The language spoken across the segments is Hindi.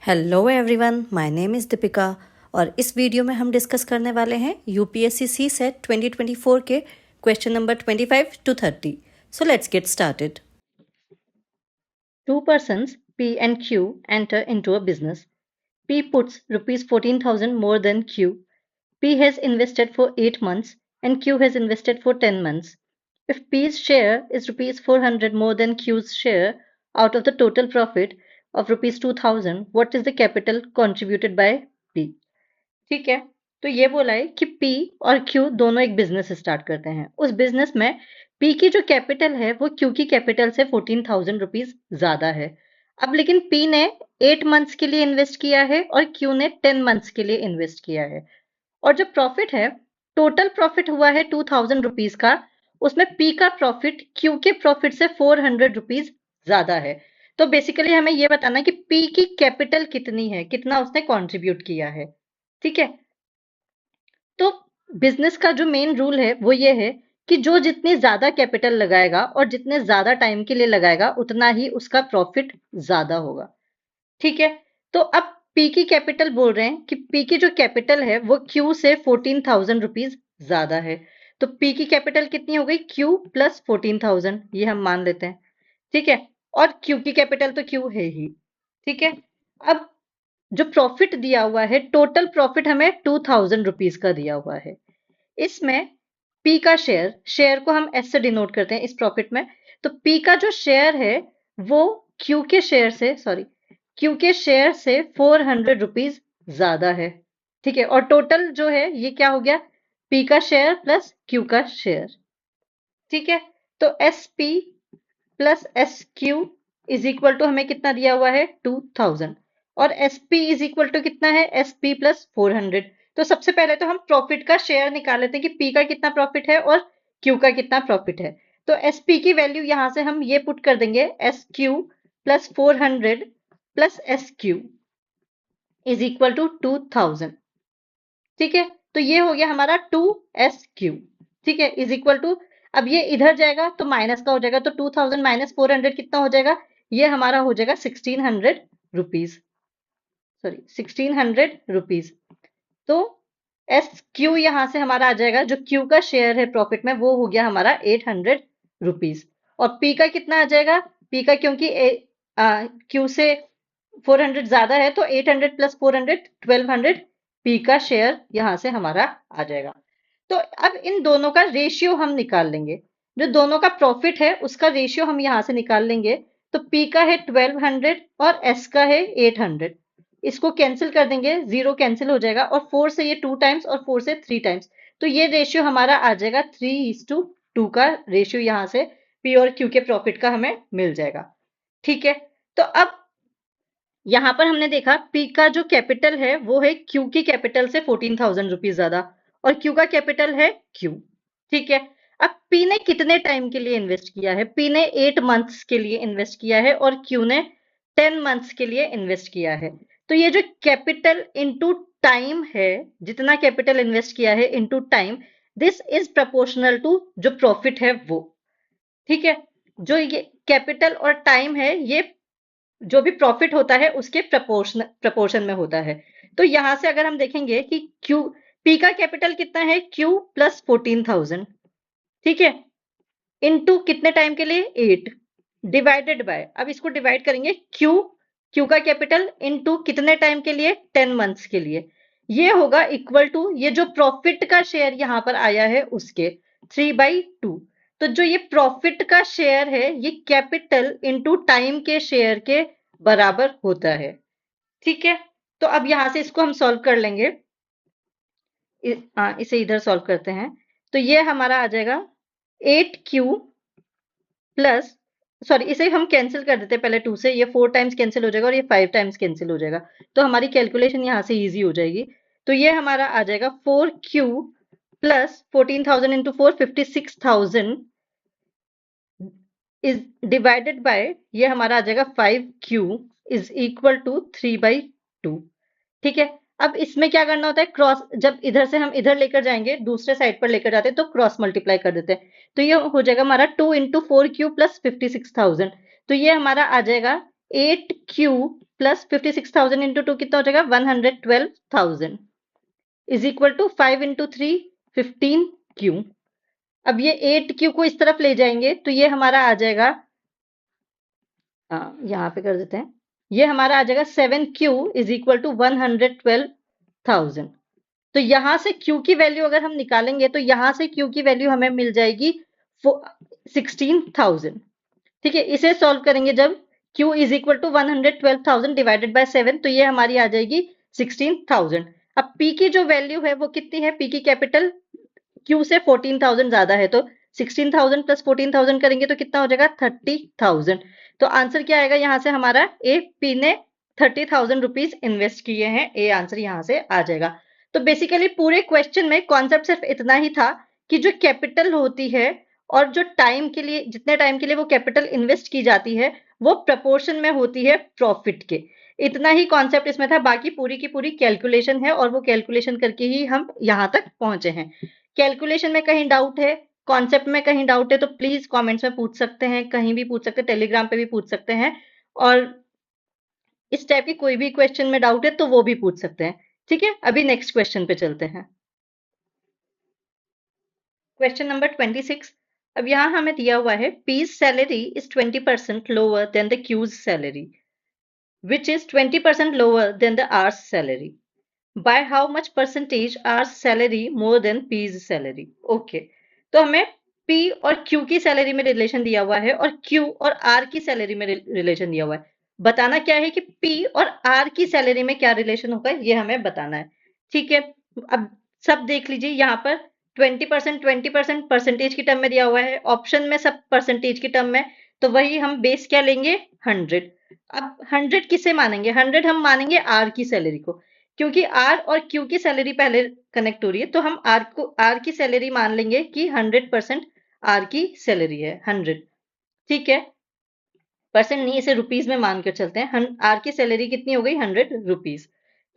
Hello everyone, my name is Deepika और इस वीडियो में हम डिस्कस करने वाले हैं यूपीएससी सी सेट 2024 के question number 25 to 30. So let's get started. Two persons P and Q enter into a business. P puts rupees 14,000 more than Q. P has invested for 8 months and Q has invested for 10 months. If P's share is rupees 400 more than Q's share out of the total profit of rupees 2,000, what is the capital contributed by P? ठीक है, तो ये बोला है कि P और Q दोनों एक बिजनेस स्टार्ट करते हैं। उस बिजनेस में P की जो कैपिटल है वो Q की कैपिटल से 14,000 रुपीज ज्यादा है। अब लेकिन P ने 8 मंथ्स के लिए इन्वेस्ट किया है और Q ने 10 मंथ्स के लिए इन्वेस्ट किया है। और जो प्रॉफिट है, टोटल प्रॉफिट हुआ है 2,000 रुपीज का, उसमें P का प्रॉफिट Q के प्रॉफिट से 400 रुपीज ज्यादा है। तो बेसिकली हमें ये बताना है कि P की कैपिटल कितनी है, कितना उसने कंट्रीब्यूट किया है। ठीक है, तो बिजनेस का जो मेन रूल है वो ये है कि जो जितनी ज्यादा कैपिटल लगाएगा और जितने ज्यादा टाइम के लिए लगाएगा उतना ही उसका प्रॉफिट ज्यादा होगा। ठीक है, तो अब पी की कैपिटल बोल रहे हैं कि पी की जो कैपिटल है वो क्यू से 14,000 रुपीज ज्यादा है। तो पी की कैपिटल कितनी हो गई? क्यू प्लस 14,000, ये हम मान लेते हैं। ठीक है, और क्यू की कैपिटल तो क्यू है ही। ठीक है, अब जो प्रॉफिट दिया हुआ है, टोटल प्रॉफिट हमें 2,000 रुपीज का दिया हुआ है। इसमें पी का शेयर, शेयर को हम एस से डिनोट करते हैं इस प्रॉफिट में। तो पी का जो शेयर है वो क्यू के शेयर से, सॉरी, क्यू के शेयर से 400 रुपीज ज्यादा है। ठीक है, और टोटल जो है ये क्या हो गया? पी का शेयर प्लस क्यू का शेयर। ठीक है, तो S P plus S Q is equal to हमें कितना दिया हुआ है? 2,000। और S P is equal to कितना है? S P plus 400। तो सबसे पहले तो हम प्रॉफिट का शेयर निकाल लेते हैं कि पी का कितना प्रॉफिट है और क्यू का कितना प्रॉफिट है। तो एस पी की वैल्यू यहां से हम ये पुट कर देंगे, S Q plus 400 plus S Q is equal to 2,000। ठीक है, तो ये हो गया हमारा 2SQ। ठीक है, इज इक्वल टू, अब ये इधर जाएगा तो माइनस का हो जाएगा, तो 2,000 माइनस 400 कितना हो जाएगा? ये हमारा हो जाएगा 1,600 रुपीज, सॉरी 1,600 रुपीज। तो एस क्यू यहां से हमारा आ जाएगा, जो क्यू का शेयर है प्रॉफिट में वो हो गया हमारा 800 रुपीज। और पी का कितना आ जाएगा? पी का क्योंकि क्यू से 400 ज्यादा है तो 800 प्लस 400 1200 पी का शेयर यहां से हमारा आ जाएगा। तो अब इन दोनों का रेशियो हम निकाल लेंगे, जो दोनों का प्रॉफिट है उसका रेशियो हम यहां से निकाल लेंगे। तो पी का है 1200 और एस का है 800। इसको कैंसिल कर देंगे, जीरो कैंसिल हो जाएगा, और 4 से ये 2 टाइम्स और 4 से 3 टाइम्स। तो ये रेशियो हमारा आ जाएगा 3:2 का रेशियो, यहां से पी और क्यू के प्रॉफिट का हमें मिल जाएगा। ठीक है, तो अब यहां पर हमने देखा पी का जो कैपिटल है वो है क्यू की कैपिटल से 14,000 रुपीज ज्यादा, और क्यू का कैपिटल है क्यू। ठीक है, अब पी ने कितने टाइम के लिए इन्वेस्ट किया है? पी ने 8 मंथ्स के लिए इन्वेस्ट किया है और क्यू ने 10 मंथ्स के लिए इन्वेस्ट किया है। तो ये जो कैपिटल इनटू टाइम है, जितना कैपिटल इन्वेस्ट किया है into time, this is proportional to जो प्रॉफिट है वो। ठीक है, जो ये कैपिटल और टाइम है ये जो भी प्रॉफिट होता है उसके प्रपोर्शन में होता है। तो यहां से अगर हम देखेंगे कि क्यू, पी का कैपिटल कितना है? Q plus 14,000। ठीक है, इनटू कितने टाइम के लिए? 8, डिवाइडेड बाय, अब इसको डिवाइड करेंगे, क्यू, क्यू का कैपिटल इनटू कितने टाइम के लिए? 10 मंथ्स के लिए। ये होगा इक्वल टू, ये जो प्रॉफिट का शेयर यहां पर आया है उसके 3/2। तो जो ये प्रॉफिट का शेयर है ये कैपिटल इनटू टाइम के शेयर के बराबर होता है। ठीक है, तो अब यहां से इसको हम सॉल्व कर लेंगे। इसे इधर सॉल्व करते हैं, तो ये हमारा आ जाएगा 8Q प्लस, सॉरी इसे हम कैंसिल कर देते हैं पहले 2 से, ये 4 टाइम्स कैंसिल हो जाएगा और ये 5 टाइम्स कैंसिल हो जाएगा, तो हमारी कैलकुलेशन यहाँ से इजी हो जाएगी। तो ये हमारा आ जाएगा 4Q plus 14,000 into 4, 56,000 is divided by, ये हमारा आ जाएगा 5Q इज इक्वल टू 3/2। ठीक है, अब इसमें क्या करना होता है? क्रॉस, जब इधर से हम इधर लेकर जाएंगे, दूसरे साइड पर लेकर जाते हैं तो क्रॉस मल्टीप्लाई कर देते हैं। तो ये हो जाएगा हमारा 2 इंटू 4Q प्लस 56,000। तो ये हमारा आ जाएगा 8Q प्लस 56,000 इंटू 2 कितना हो जाएगा 112,000 is equal to 5 into 3 15Q। अब ये 8Q को इस तरफ ले जाएंगे तो ये हमारा आ जाएगा, यहाँ पे कर देते हैं, ये हमारा आ जाएगा 7Q इज इक्वल टू 112,000। तो यहां से Q की वैल्यू अगर हम निकालेंगे तो यहां से Q की वैल्यू हमें मिल जाएगी 16,000। ठीक है, इसे सॉल्व करेंगे जब Q is equal to 112,000 divided by 7 तो ये हमारी आ जाएगी 16,000। अब P की जो वैल्यू है वो कितनी है, P की कैपिटल Q से 14,000 ज्यादा है, तो 16,000 प्लस 14,000 करेंगे तो कितना हो जाएगा 30,000। तो आंसर क्या आएगा यहाँ से हमारा, ए, P ने 30,000 रुपीज इन्वेस्ट किए हैं, ए आंसर यहाँ से आ जाएगा। तो बेसिकली पूरे क्वेश्चन में कॉन्सेप्ट सिर्फ इतना ही था कि जो कैपिटल होती है और जो टाइम के लिए, जितने टाइम के लिए वो कैपिटल इन्वेस्ट की जाती है वो प्रपोर्शन में होती है प्रॉफिट के। इतना ही कॉन्सेप्ट इसमें था, बाकी पूरी की पूरी कैलकुलेशन है और वो कैलकुलेशन करके ही हम यहाँ तक पहुंचे हैं। कैलकुलेशन में कहीं डाउट है, कॉन्सेप्ट में कहीं डाउट है तो प्लीज कमेंट्स में पूछ सकते हैं, कहीं भी पूछ सकते हैं, टेलीग्राम पे भी पूछ सकते हैं, और इस टाइप की कोई भी क्वेश्चन में डाउट है तो वो भी पूछ सकते हैं। ठीक है, अभी नेक्स्ट क्वेश्चन पे चलते हैं। Question number 26। अब यहाँ हमें दिया हुआ है P's salary is 20% lower than the Q's salary which is 20% lower than the R's salary. By how much percentage R's salary more than P's salary? Okay. तो हमें P और Q की सैलरी में रिलेशन दिया हुआ है और Q और R की सैलरी में रिलेशन दिया हुआ है। बताना क्या है कि P और R की सैलरी में क्या रिलेशन होगा, ये हमें बताना है। ठीक है, अब सब देख लीजिए, यहाँ पर 20% परसेंटेज की टर्म में दिया हुआ है, ऑप्शन में सब परसेंटेज की टर्म में, तो वही हम बेस क्या लेंगे 100। अब 100 किसे मानेंगे, 100 हम मानेंगे R की सैलरी को, क्योंकि R और Q की सैलरी पहले कनेक्ट हो रही है, तो हम R की सैलरी मान लेंगे कि 100% R की सैलरी है 100। ठीक है, परसेंट नहीं, इसे रुपीज में मान कर चलते हैं। R की सैलरी कितनी हो गई 100 रुपीज।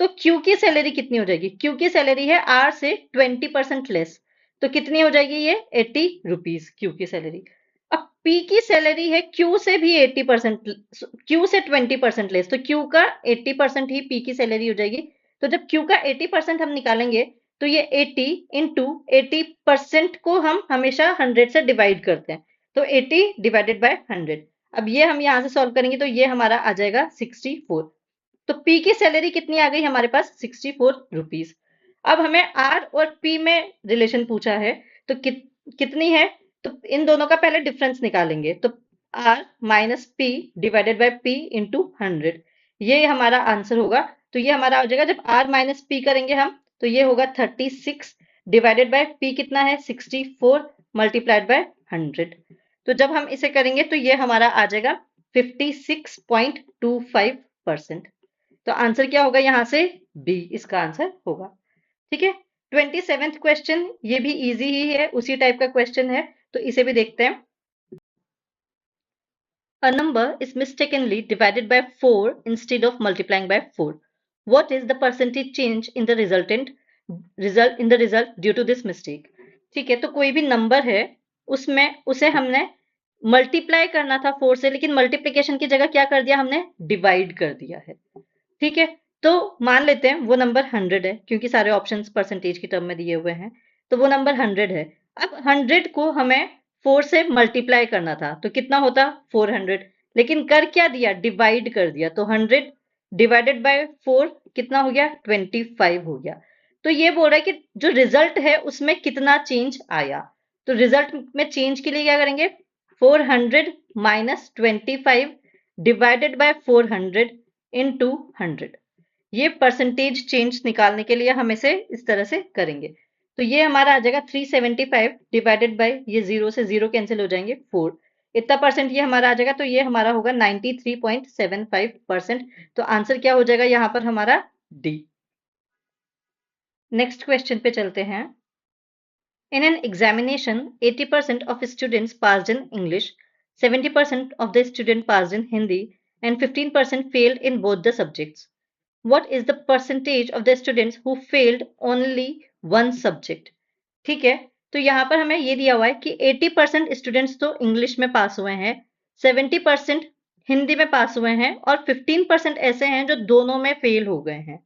तो Q की सैलरी कितनी हो जाएगी, Q की सैलरी है R से 20% लेस, तो कितनी हो जाएगी ये 80 रुपीज Q की सैलरी। अब P की सैलरी है Q से भी 80%, Q से 20% लेस, तो Q का 80% ही P की सैलरी हो जाएगी। तो जब Q का 80% हम निकालेंगे तो ये 80 इंटू 80% को हम हमेशा 100 से डिवाइड करते हैं, तो 80 डिवाइडेड बाय 100। अब ये हम यहां से सॉल्व करेंगे तो ये हमारा आ जाएगा 64। तो P की सैलरी कितनी आ गई हमारे पास 64 रुपीज। अब हमें R और P में रिलेशन पूछा है, तो कितनी है, तो इन दोनों का पहले डिफरेंस निकालेंगे, तो R minus P divided by P into 100, ये हमारा आंसर होगा। तो ये हमारा हो जाएगा, जब R माइनस P करेंगे हम तो ये होगा 36 डिवाइडेड बाय P कितना है 64 मल्टीप्लाइड बाय 100। तो जब हम इसे करेंगे तो ये हमारा आ जाएगा 56.25%। तो आंसर क्या होगा यहाँ से बी इसका आंसर होगा। ठीक है, 27th क्वेश्चन, ये भी इजी ही है, उसी टाइप का क्वेश्चन है, तो इसे भी देखते हैं। A number is mistakenly divided by 4 instead of multiplying by 4. What is the percentage change in the result due to this mistake? ठीक है, तो कोई भी नंबर है उसमें उसे हमने मल्टीप्लाई करना था 4 से, लेकिन मल्टीप्लीकेशन की जगह क्या कर दिया हमने डिवाइड कर दिया है। ठीक है, तो मान लेते हैं वो नंबर 100 है, क्योंकि सारे ऑप्शंस परसेंटेज की टर्म में दिए हुए हैं, तो वो नंबर 100 है। अब 100 को हमें 4 से मल्टीप्लाई करना था, तो कितना होता 400, लेकिन कर क्या दिया डिवाइड कर दिया, तो 100 डिवाइडेड बाय 4 कितना हो गया 25 हो गया। तो ये बोल रहा है कि जो रिजल्ट है उसमें कितना चेंज आया, तो रिजल्ट में चेंज के लिए क्या करेंगे 400 माइनस 25 डिवाइडेड बाय 400 इनटू 100। ये परसेंटेज चेंज निकालने के लिए हम इसे इस तरह से करेंगे, तो ये हमारा आ जाएगा 375 डिवाइडेड बाय, ये 0 से 0 कैंसिल हो जाएंगे 4, इतना परसेंट ये हमारा आ जाएगा, तो ये हमारा होगा 93.75%। तो आंसर क्या हो जाएगा यहाँ पर हमारा डी। नेक्स्ट क्वेश्चन पे चलते हैं। In an examination, 80% of students passed in English, 70% of the students passed in Hindi, and 15% failed in both the subjects. What is the percentage of the students who failed only one subject? ठीक है, तो यहाँ पर हमें ये दिया हुआ है कि 80% स्टूडेंट्स तो इंग्लिश में पास हुए हैं, 70% हिंदी में पास हुए हैं और 15% ऐसे हैं जो दोनों में फेल हो गए हैं।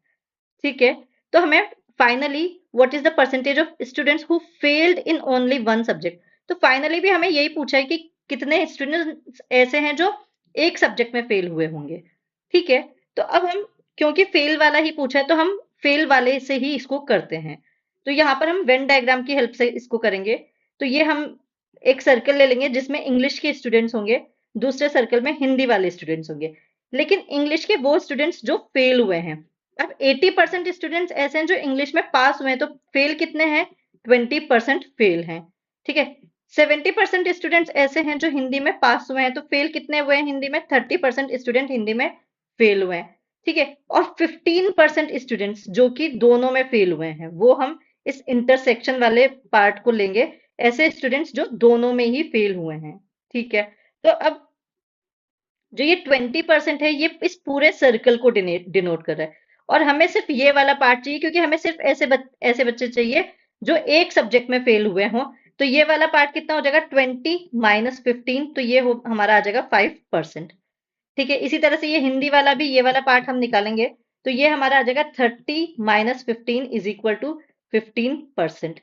ठीक है, तो हमें finally what is the percentage of students who failed in only one subject, तो फाइनली भी हमें यही पूछा है कि कितने स्टूडेंट्स ऐसे हैं जो एक सब्जेक्ट में फेल हुए होंगे। ठीक है, तो अब हम, क्योंकि फेल वाला ही पूछा है तो हम फेल वाले से ही इसको करते हैं। तो यहाँ पर हम वेन डायग्राम की हेल्प से इसको करेंगे। तो ये हम एक सर्कल ले लेंगे जिसमें इंग्लिश के स्टूडेंट्स होंगे, दूसरे सर्कल में हिंदी वाले स्टूडेंट्स होंगे, लेकिन इंग्लिश के वो स्टूडेंट्स जो फेल हुए हैं। अब 80% स्टूडेंट्स ऐसे हैं जो इंग्लिश में पास हुए हैं, तो फेल कितने हैं? 20% फेल हैं। ठीक है, 70% स्टूडेंट्स ऐसे हैं जो हिंदी में पास हुए हैं, तो फेल कितने हुए हैं हिंदी में? 30% स्टूडेंट हिंदी में फेल हुए हैं। ठीक है, और 15% स्टूडेंट्स जो कि दोनों में फेल हुए हैं, वो हम इस इंटरसेक्शन वाले पार्ट को लेंगे, ऐसे स्टूडेंट्स जो दोनों में ही फेल हुए हैं। ठीक है, तो अब जो ये 20% है, ये इस पूरे सर्कल को डिनोट कर रहा है, और हमें सिर्फ ये वाला पार्ट चाहिए, क्योंकि हमें सिर्फ ऐसे बच्चे चाहिए जो एक सब्जेक्ट में फेल हुए हों। तो ये वाला पार्ट कितना हो जाएगा? 20 माइनस 15, तो ये हमारा आ जाएगा 5%। ठीक है, इसी तरह से ये हिंदी वाला भी, ये वाला पार्ट हम निकालेंगे, तो ये हमारा आ जाएगा 30 माइनस 15 इज इक्वल टू 15%।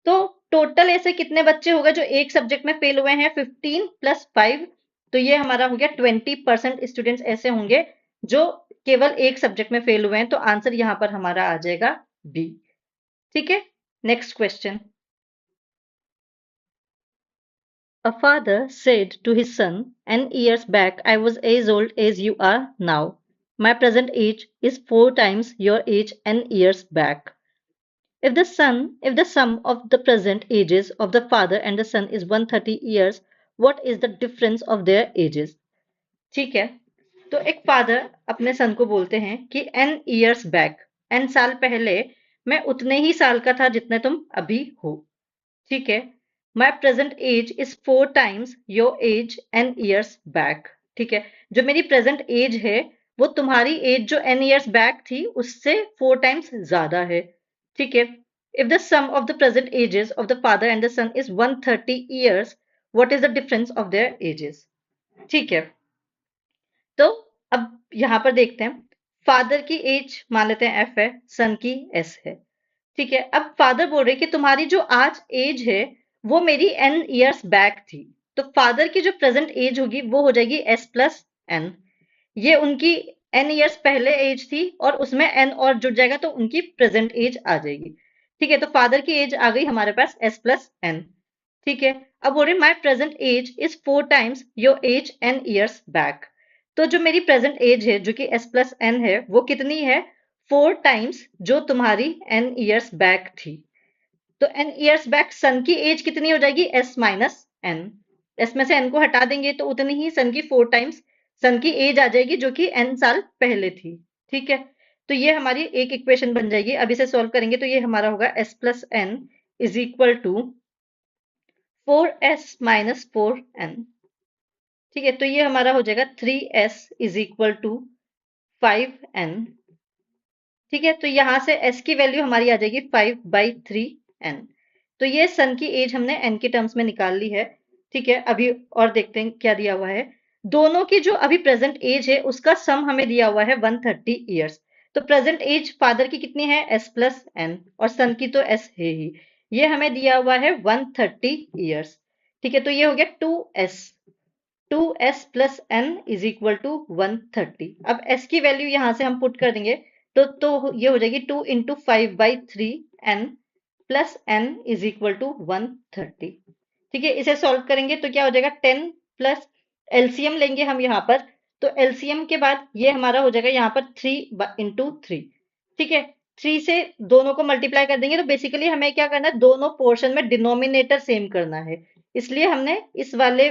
तो टोटल ऐसे कितने बच्चे हो गए जो एक सब्जेक्ट में फेल हुए हैं? 15 प्लस 5, तो ये हमारा हो गया 20% स्टूडेंट्स ऐसे होंगे जो केवल एक सब्जेक्ट में फेल हुए हैं। तो आंसर यहां पर हमारा आ जाएगा बी। ठीक है, next question. A father said to his son, "N years back I was as old as you are now. My present age is 4 times your age N years back. If the sum of the present ages of the father and the son is 130 years, what is the difference of their ages?" ठीक है, तो एक फादर अपने सन को बोलते हैं कि n years back, n साल पहले मैं उतने ही साल का था जितने तुम अभी हो। ठीक है, my present age is 4 times your age n years back. ठीक है, जो मेरी प्रेजेंट एज है वो तुम्हारी एज जो n years back थी उससे 4 टाइम्स ज्यादा है। ठीक है, if the sum of the present ages of the father and the son is 130 years, what is the difference of their ages? ठीक है, तो अब यहां पर देखते हैं, फादर की एज मान लेते हैं एफ है, सन की एस है। ठीक है, अब फादर बोल रहे कि तुम्हारी जो आज एज है वो मेरी n ईयर्स बैक थी, तो फादर की जो प्रेजेंट एज होगी वो हो जाएगी s प्लस एन। ये उनकी n ईयर्स पहले एज थी और उसमें n और जुड़ जाएगा तो उनकी प्रेजेंट एज आ जाएगी। ठीक है, तो फादर की एज आ गई हमारे पास s प्लस एन। ठीक है, अब बोल रहे my present age is 4 times your age n years back. तो जो मेरी प्रेजेंट एज है जो कि s प्लस एन है वो कितनी है? 4 टाइम्स जो तुम्हारी n ईयर्स बैक थी। तो n ईयर्स बैक सन की एज कितनी हो जाएगी? s minus N. s में से n को हटा देंगे तो उतनी ही सन की 4 टाइम्स सन की एज आ जाएगी जो कि n साल पहले थी। ठीक है, तो ये हमारी एक इक्वेशन बन जाएगी। अब इसे सॉल्व करेंगे तो ये हमारा होगा s plus N is equal to 4s minus 4n। ठीक है, तो ये हमारा हो जाएगा 3s is equal to 5n। ठीक है, तो यहां से s की वैल्यू हमारी आ जाएगी 5/3n। तो ये सन की एज हमने n के टर्म्स में निकाल ली है। ठीक है, अभी और देखते हैं क्या दिया हुआ है। दोनों की जो अभी प्रेजेंट एज है उसका सम हमें दिया हुआ है 130 ईयर्स। तो प्रेजेंट एज फादर की कितनी है? s प्लस एन, और सन की तो s है ही, ये हमें दिया हुआ है 130 ईयर्स। ठीक है, तो ये हो गया 2s plus N is equal to 130। अब s की वैल्यू यहां से हम पुट कर देंगे तो ये हो जाएगी 2 into 5/3n plus n is equal to 130। ठीक है, इसे सॉल्व करेंगे तो क्या हो जाएगा? 10 प्लस एलसीएम लेंगे हम यहाँ पर, तो एलसीएम के बाद ये हमारा हो जाएगा यहाँ पर 3 इंटू 3। ठीक है, 3 से दोनों को मल्टीप्लाई कर देंगे, तो बेसिकली हमें क्या करना है? दोनों पोर्शन में डिनोमिनेटर सेम करना है, इसलिए हमने इस वाले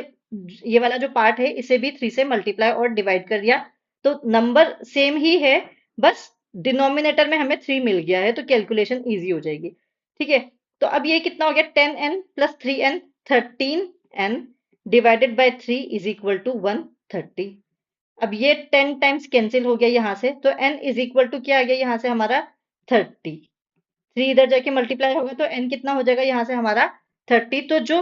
ये वाला जो पार्ट है इसे भी 3 से मल्टीप्लाई और डिवाइड कर दिया। तो नंबर सेम ही है, बस डिनोमिनेटर में हमें 3 मिल गया है, तो कैलकुलेशन इजी हो जाएगी। ठीक है, तो अब ये कितना हो गया? 10n plus 3n, 13n divided by 3 is equal to 130। अब ये 10 टाइम्स कैंसिल हो गया यहाँ से, तो n इज इक्वल टू क्या आ गया यहाँ से हमारा? 30। 3 इधर जाके मल्टीप्लाई होगा तो n कितना हो जाएगा यहाँ से हमारा? 30। तो जो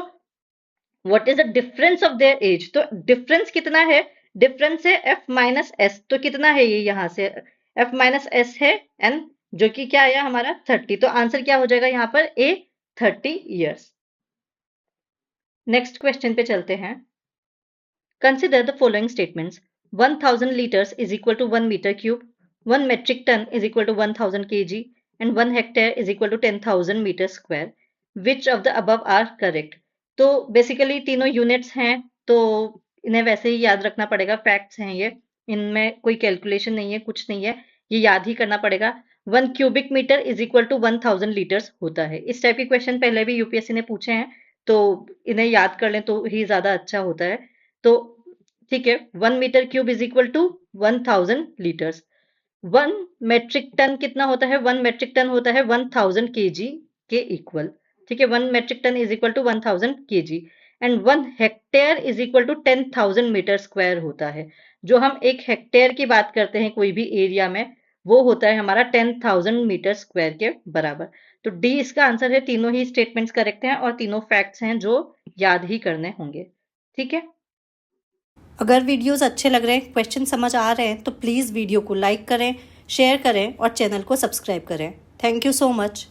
what is the difference of their age, तो डिफरेंस कितना है? डिफरेंस है f माइनस एस, तो कितना है ये यहाँ से f माइनस एस है n, जो कि क्या आया हमारा 30। तो आंसर क्या हो जाएगा यहाँ पर a 30 ईयर्स। नेक्स्ट क्वेश्चन पे चलते हैं। Consider the following statements. 1000 liters is equal to 1 meter cube, 1 metric ton is equal to 1000 kg, and 1 hectare is equal to 10,000 meter square. Which of the above are correct? तो बेसिकली तीनों यूनिट्स हैं, तो इन्हें वैसे ही याद रखना पड़ेगा, फैक्ट्स हैं ये, इनमें कोई कैलकुलेशन नहीं है, कुछ नहीं है, ये याद ही करना पड़ेगा। 1 cubic metre is equal to 1000 litres होता है। इस टाइप के क्वेश्चन पहले भी यूपीएससी ने पूछे हैं, तो इन्हें याद कर लें तो ही ज्यादा अच्छा होता है। तो ठीक है, 1 metre cube is equal to 1000 litres. 1 metric tonne कितना होता है? 1 मेट्रिक टन होता है 1000 केजी के इक्वल। ठीक है, 1 metric tonne is equal to 1000 KG. And 1 hectare is equal to 10,000 metre square होता है। जो हम एक हेक्टेयर की बात करते हैं कोई भी एरिया में, वो होता है हमारा 10,000 मीटर स्क्वायर के बराबर। तो डी इसका आंसर है। तीनों ही स्टेटमेंट्स करेक्ट हैं और तीनों फैक्ट्स हैं जो याद ही करने होंगे। ठीक है, अगर वीडियोस अच्छे लग रहे हैं, क्वेश्चन समझ आ रहे हैं, तो प्लीज़ वीडियो को लाइक करें, शेयर करें और चैनल को सब्सक्राइब करें। Thank you so much.